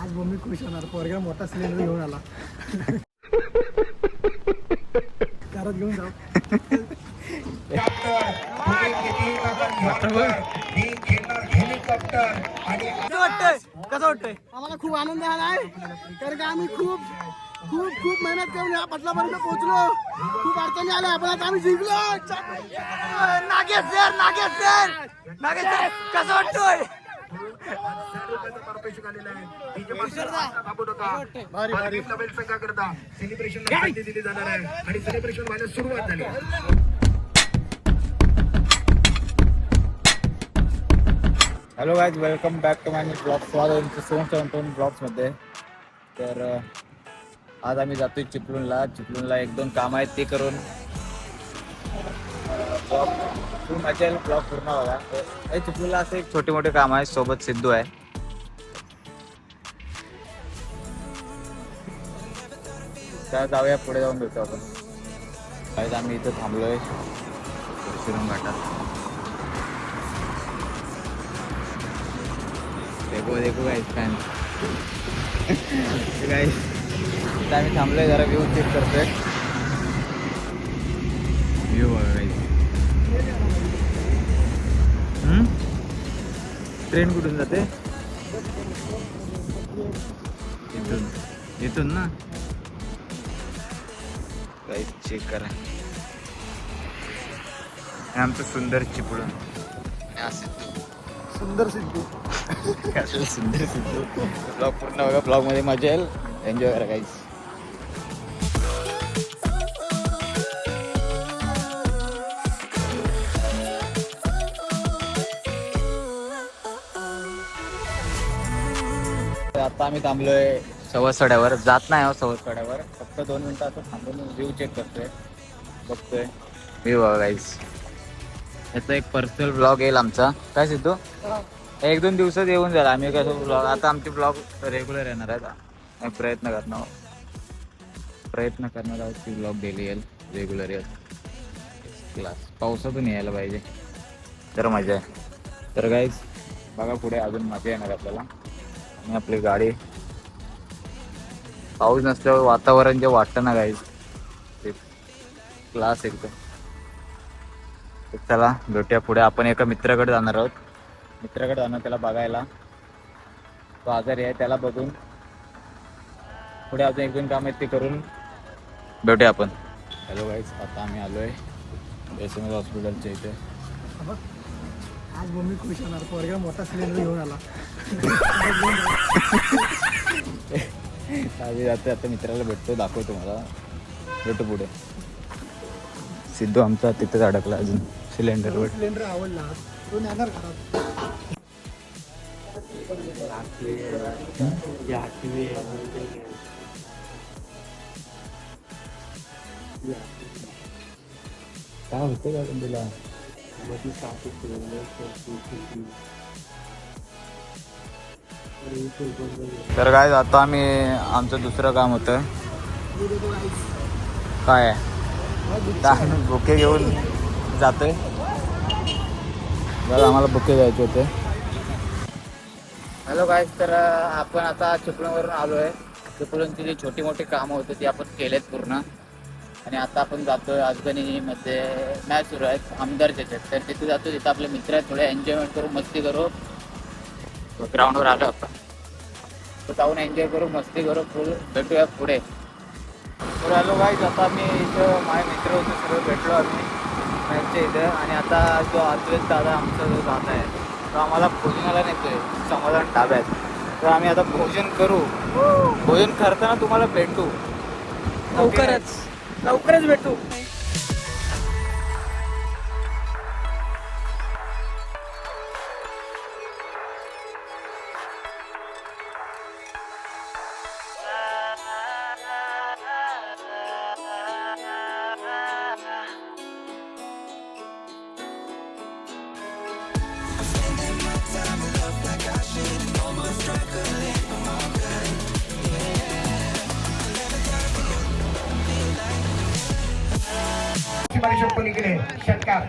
आज मम्मी खुश होणार, पोरगा मोठा सिलेंडर घेऊन आला. घरात घेऊन जाऊ. कसं वाटतंय? आम्हाला खूप आनंद झाला आहे, कारण का आम्ही खूप खूप खूप मेहनत करून या पटलापर्यंत पोहोचलो. खूप अडचणी आल्या, पण आता आम्ही जिंकलो. नागेश सर कसं वाटतोय? Hello guys, welcome back to my blog. स्वागत तुमचं ब्लॉग्समध्ये. तर आज आम्ही जातोय चिपळूणला एक दोन काम आहेत ते करून खूप मजा येईल. ब्लॉग पूर्ण बघा. हे चिपळूणला असे एक छोटे मोठे काम आहे. सोबत सिद्धू आहे. त्या जाऊया, पुढे जाऊन भेटू आपण. गाईज आम्ही इथं थांबलोय शिरून घाटात. देखो गाइस फॅन गाइस, इथं आम्ही थांबलोय, जरा व्ह्यू चेक करतोय. व्ह्यू बघा गाइस. ट्रेन कुठून जाते? इथून ना गाइस, चेक करा. हे आमचं सुंदर चिपळूण. सुंदर सिद्धू. सुंदर सिद्धू. ब्लॉग पूर्ण बघा, ब्लॉग मध्ये मजा येईल. एन्जॉय करा गाईज. आता आम्ही थांबलोय सवसड्यावर. जात नाही सवसड्यावर, फक्त 2 मिनिटं असं थांबून व्ह्यू चेक करतोय, बघतोय व्ह्यू बघा गाईज. याचा एक पर्सनल ब्लॉग येईल आमचा. काय सिद्धू? 1-2 दिवसात येऊन जाईल. आम्ही कसं ब्लॉग, आता आमचे ब्लॉग रेग्युलर येणार आहेत. आम्ही प्रयत्न करणार आहोत की ब्लॉग डेली येईल, रेग्युलर येईल. क्लास पावसातून यायला पाहिजे तर मजा आहे. तर गाईज बघा, पुढे अजून मजा येणार आपल्याला. आणि आपली गाडी, पाऊस नसल्यावर वातावरण जे वाटतं ना गाईज, ते क्लास एकदम. चला भेटूया पुढे. आपण एका मित्राकडे जाणार आहोत. त्याला बघायला. तो आजारी आहे, त्याला बघून पुढे अजून 1-2 काम आहेत ते करून भेटूया आपण. हॅलो गाईज, आता आम्ही आलोय SMS हॉस्पिटलच्या इथे. आज मम्मी खुश होणार, पोरगा मोठा सिलेंडर घेऊन आला. आम्ही जातो, आता मित्राला भेटतो, दाखवतो तुम्हाला. भेटू पुढे. सिद्धू आमचा तिथेच अडकला अजून सिलेंडरवर. सिलेंडर आवडला, तो नेणार घरात. काय होतं का तुला? तर काय, आता आम्ही आमचं दुसरं काम होतं. काय आहे, बुके घेऊन जातोय. बरं, आम्हाला बुके घ्यायचे होते. हॅलो गाईज, तर आपण आता चिपळूणवरून आलो आहे. चिपळूणची जी छोटी मोठी कामं होती ती आपण केलेत पूर्ण. आणि आता आपण जातोय अजगणीमध्ये मॅच सुरू आहेत आमदारच्या. तर तिथे जातो, तिथं आपले मित्र आहेत, थोडे एन्जॉयमेंट करू, मस्ती करू. ग्राउंडवर आलो आपण, तर जाऊन एन्जॉय करू, मस्ती करू. भेटूया पुढे. तर हॅलो गाईज, आता मी इथं माझे मित्र होते, सर्व भेटलो आम्ही मॅचच्या इथं. आणि आता जो अद्वैत दादा आमचा जो दादा आहे, तो आम्हाला भोजनाला नेतोय समाधान ढाब्यात. तर आम्ही आता भोजन करू. भोजन करताना तुम्हाला भेटू लवकरच भेटू. पलीकडे षटकार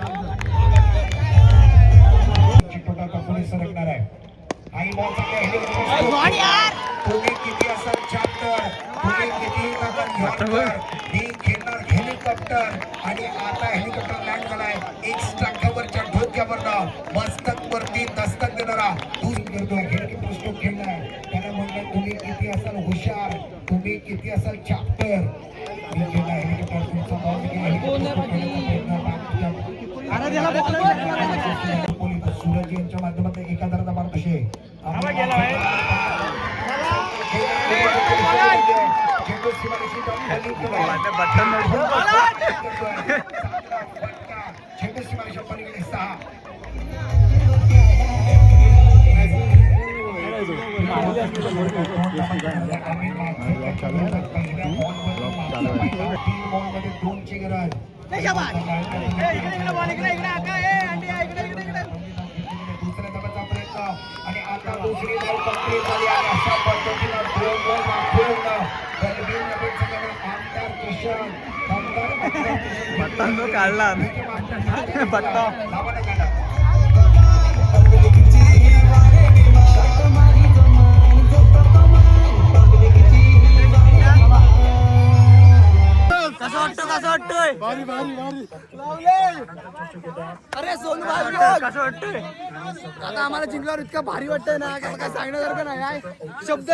चिपळूणचा पोलीस सरकणार आहे. तुम्ही किती असाल चॅप्टर, तुम्ही किती नका घ्याल, मी घेणार हेलिकॉप्टर. आणि आता हेलिकॉप्टर लँड झालाय एक स्टाकावरच्या डोक्यावरनं मस्तक वरती दस्तक देणारा दूर करतोय. हेलिकॉप्टर स्ट्रोक खेळलाय. त्याला म्हणलं तुम्ही किती असाल हुशार, तुम्ही किती असाल चॅप्टर. मी केला हेलिकॉप्टर तुमचा बॉल हेलिकॉप्टर सूरज यांच्या माध्यमातून एकाधाराचा मार्ग कसे पलीकडे 6 2ची गरज. दुसऱ्या धावाचा प्रयत्न आणि आता दुसरी बॉल कंप्लीट झाली आहे. अशा पद्धतीनं 2 बॉल मागून बलबीर नवीन संघाने आमदार किशन काढला पट्टा धावाने काढला. कसं वाटतोय भारी भारी भारी अरे सोनू भाई कसं वाटतोय आता आम्हाला जिंकल्यावर इतकं भारी वाटतंय ना की काय सांगण्यासारखं नाही आहे.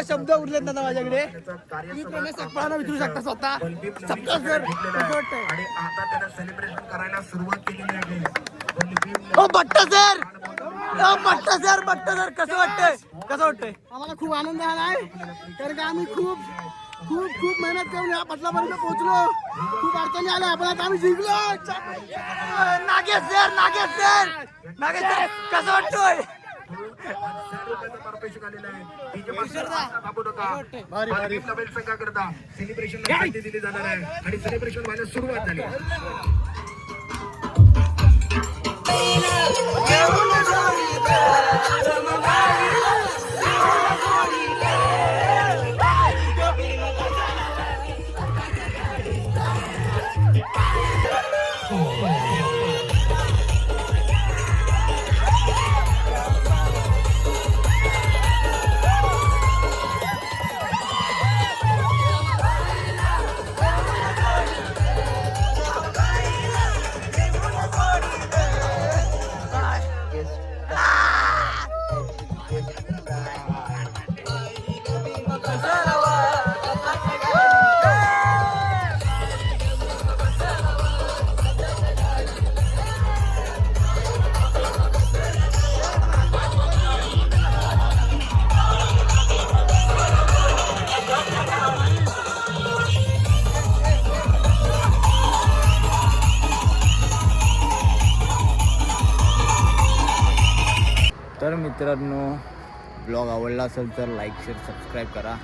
शब्द उरलेत ना माझ्याकडे. तुम्ही प्रेमे सकपाळांना विचारू शकता स्वतः. शब्द सर कसं वाटतंय. आणि आता त्याला सेलिब्रेशन करायला सुरुवात केलेली आहे. ओ भट्ट सर कसं वाटतंय आम्हाला खूप आनंद झाला आहे कारण का आम्ही खूप खूप खूप मेहनत करून या पटलापर्यंत पोहोचलो. खूप अडचणी आल्या पण आता आम्ही जिंकलो. नागेश सर कसं वाटतोय संघाकरता सेलिब्रेशनला संधी दिली जाणार आहे आणि सेलिब्रेशन व्हायला सुरुवात झाली. तर मित्रांनो, ब्लॉग आवडला असेल तर लाईक शेअर सबस्क्राईब करा.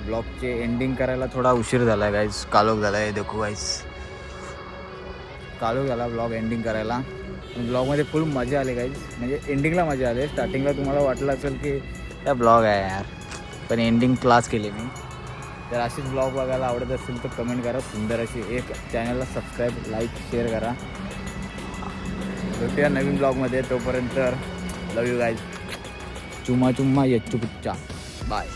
ब्लॉगचे एंडिंग करायला थोडा उशीर झाला आहे गाईज. कालोख झाला आहे देखो गाईज. कालोख झाला ब्लॉग एंडिंग करायला. ब्लॉगमध्ये फुल मजा आली गाईज. म्हणजे एंडिंगला मजा आली. स्टार्टिंगला तुम्हाला वाटलं असेल की त्या ब्लॉग आहे यार, पण एंडिंग क्लास केली मी. तर अशीच ब्लॉग बघायला आवडत असेल तर कमेंट करा. सुंदर अशी एक चॅनलला सबस्क्राईब लाईक शेअर करा. भेटूया नवीन ब्लॉगमध्ये. तोपर्यंत लव यू गाईज. चुम्मा चुम्मा यच्चू पुच्चा. बाय.